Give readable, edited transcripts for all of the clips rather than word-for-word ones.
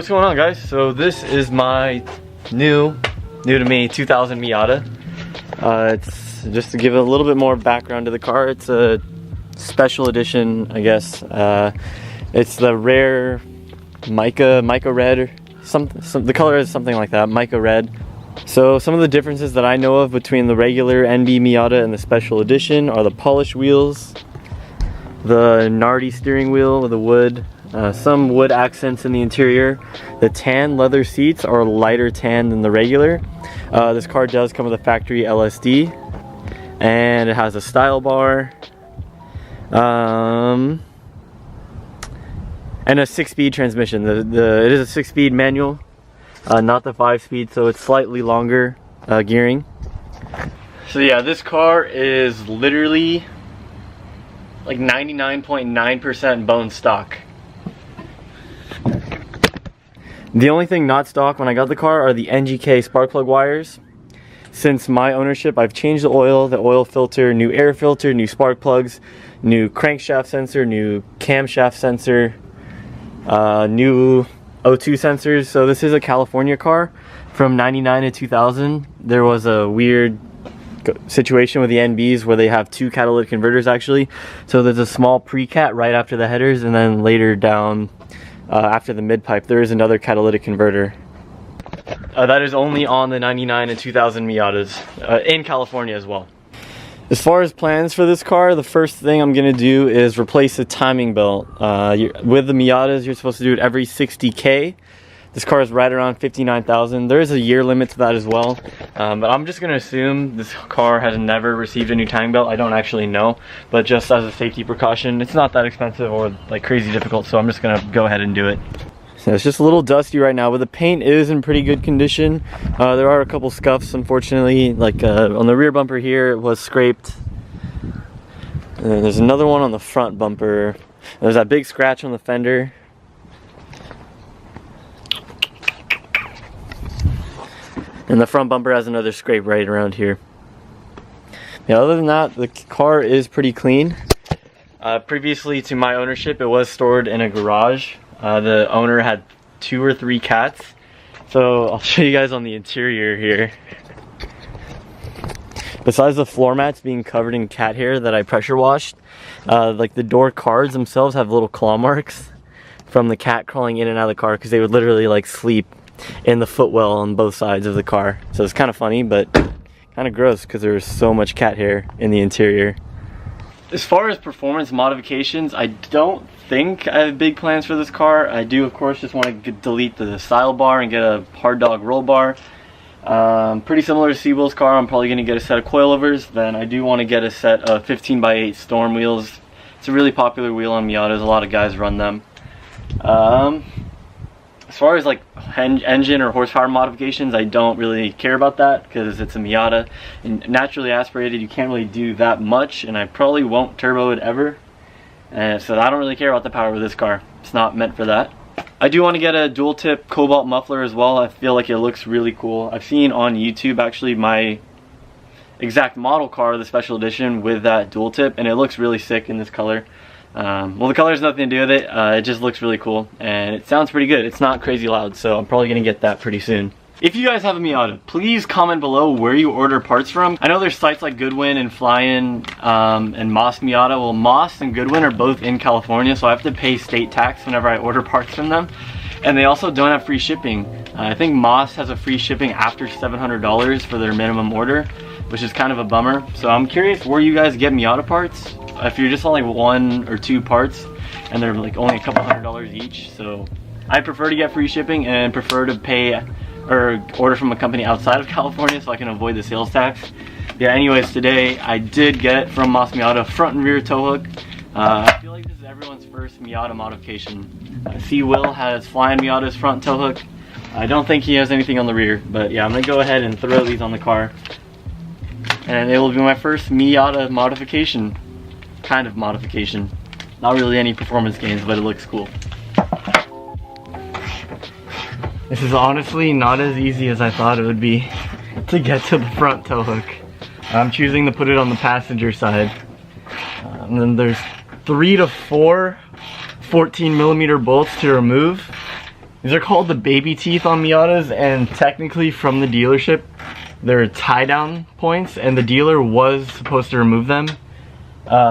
what's going on, guys? So this is my new to me 2000 Miata. It's just to give a little bit more background to the car. It's a special edition, I guess. It's the rare mica red, or the color is something like that, mica red. So some of the differences that I know of between the regular NB Miata and the special edition are the polished wheels, the Nardi steering wheel with the wood, some wood accents in the interior. The tan leather seats are lighter tan than the regular. This car does come with a factory LSD, and it has a style bar, and a 6-speed transmission. It is a 6-speed manual, not the 5-speed, so it's slightly longer gearing. So yeah, this car is literally like 99.9% bone stock. The only thing not stock when I got the car are the NGK spark plug wires. Since my ownership, I've changed the oil filter, new air filter, new spark plugs, new crankshaft sensor, new camshaft sensor, new O2 sensors. So this is a California car. From 99 to 2000, there was a weird situation with the NBs where they have 2 catalytic converters actually. So there's a small pre-cat right after the headers, and then later down after the mid-pipe there is another catalytic converter. That is only on the 99 and 2000 Miatas in California as well. As far as plans for this car, the first thing I'm going to do is replace the timing belt. With the Miatas, you're supposed to do it every 60K. This car is right around 59,000. There is a year limit to that as well. But I'm just going to assume this car has never received a new timing belt. I don't actually know, but just as a safety precaution, it's not that expensive or like crazy difficult, so I'm just going to go ahead and do it. So it's just a little dusty right now, but the paint is in pretty good condition. There are a couple scuffs, unfortunately, like on the rear bumper here, it was scraped. And there's another one on the front bumper. There's that big scratch on the fender. And the front bumper has another scrape right around here. Yeah, other than that, the car is pretty clean. Previously to my ownership, it was stored in a garage. The owner had 2 or 3 cats. So I'll show you guys on the interior here. Besides the floor mats being covered in cat hair that I pressure washed, like the door cards themselves have little claw marks from the cat crawling in and out of the car, because they would literally like sleep in the footwell on both sides of the car. So it's kind of funny, but kind of gross because there's so much cat hair in the interior. As far as performance modifications, I don't think I have big plans for this car. I do, of course, just want to delete the style bar and get a hard dog roll bar. Pretty similar to Seawill's car, I'm probably going to get a set of coilovers. Then I do want to get a set of 15x8 Storm wheels. It's a really popular wheel on Miatas. A lot of guys run them. As far as like engine or horsepower modifications, I don't really care about that because it's a Miata. And naturally aspirated, you can't really do that much, and I probably won't turbo it ever. So I don't really care about the power of this car. It's not meant for that. I do want to get a dual tip cobalt muffler as well. I feel like it looks really cool. I've seen on YouTube actually my exact model car, the special edition, with that dual tip, and it looks really sick in this color. Well, the color has nothing to do with it. It just looks really cool, and it sounds pretty good. It's not crazy loud, so I'm probably gonna get that pretty soon. If you guys have a Miata, please comment below where you order parts from. I know there's sites like Goodwin and Fly-In and Moss Miata. Well, Moss and Goodwin are both in California, so I have to pay state tax whenever I order parts from them. And they also don't have free shipping. I think Moss has a free shipping after $700 for their minimum order, which is kind of a bummer. So I'm curious where you guys get Miata parts. If you're just on like 1 or 2 parts and they're like only a couple $100 each. So I prefer to get free shipping and prefer to pay or order from a company outside of California so I can avoid the sales tax. Yeah, anyways, today I did get from Moss Miata front and rear tow hook. I feel like this is everyone's first Miata modification. Will has Fly-In Miata's front tow hook. I don't think he has anything on the rear, but yeah, I'm gonna go ahead and throw these on the car. And it will be my first Miata modification. Kind of modification. Not really any performance gains, but it looks cool. This is honestly not as easy as I thought it would be to get to the front tow hook. I'm choosing to put it on the passenger side. And then there's 3 to 4 14mm bolts to remove. These are called the baby teeth on Miatas, and technically from the dealership, they're tie-down points, and the dealer was supposed to remove them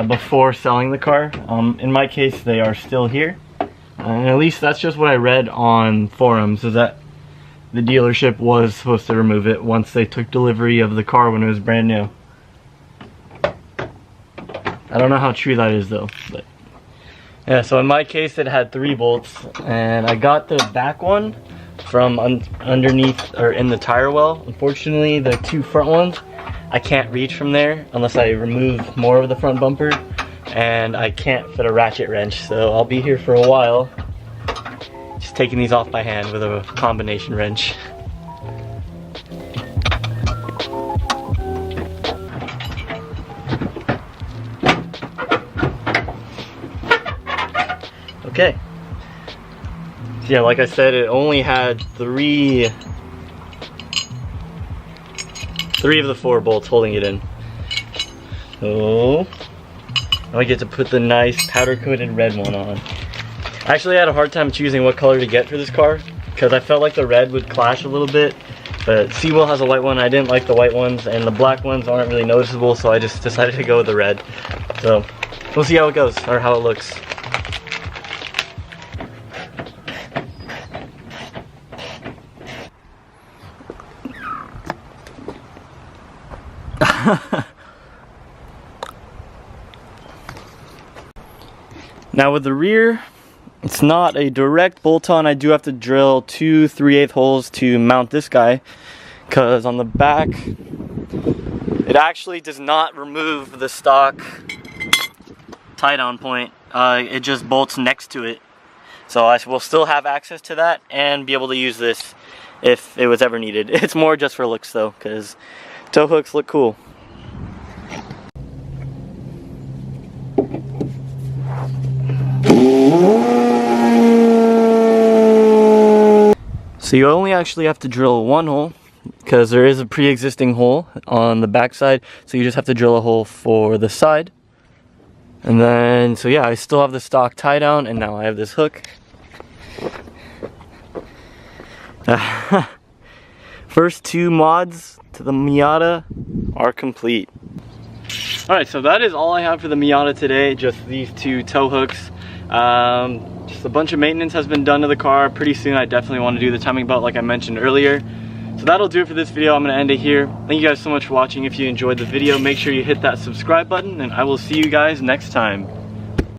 before selling the car. In my case, they are still here. And at least that's just what I read on forums, is that the dealership was supposed to remove it once they took delivery of the car when it was brand new. I don't know how true that is though, but yeah, so in my case it had 3 bolts, and I got the back one from underneath or in the tire well. Unfortunately, the 2 front ones, I can't reach from there unless I remove more of the front bumper, and I can't fit a ratchet wrench, so I'll be here for a while just taking these off by hand with a combination wrench. Okay. Yeah, like I said, it only had 3 of the 4 bolts holding it in. So now I get to put the nice powder coated red one on. Actually, I had a hard time choosing what color to get for this car because I felt like the red would clash a little bit, but Seawell has a white one. I didn't like the white ones, and the black ones aren't really noticeable, so I just decided to go with the red. So we'll see how it goes, or how it looks. Now with the rear, it's not a direct bolt-on. I do have to drill 2 3/8 holes to mount this guy, because on the back it actually does not remove the stock tie-down point. It just bolts next to it, so I will still have access to that and be able to use this if it was ever needed. It's more just for looks though, because tow hooks look cool. So you only actually have to drill 1 hole, because there is a pre-existing hole on the back side, so you just have to drill a hole for the side. And then, so yeah, I still have the stock tie down, and now I have this hook. First 2 mods to the Miata are complete. Alright, so that is all I have for the Miata today, just these 2 tow hooks. Just a bunch of maintenance has been done to the car. Pretty soon I definitely want to do the timing belt like I mentioned earlier. So that'll do it for this video. I'm going to end it here. Thank you guys so much for watching. If you enjoyed the video, make sure you hit that subscribe button, and I will see you guys next time.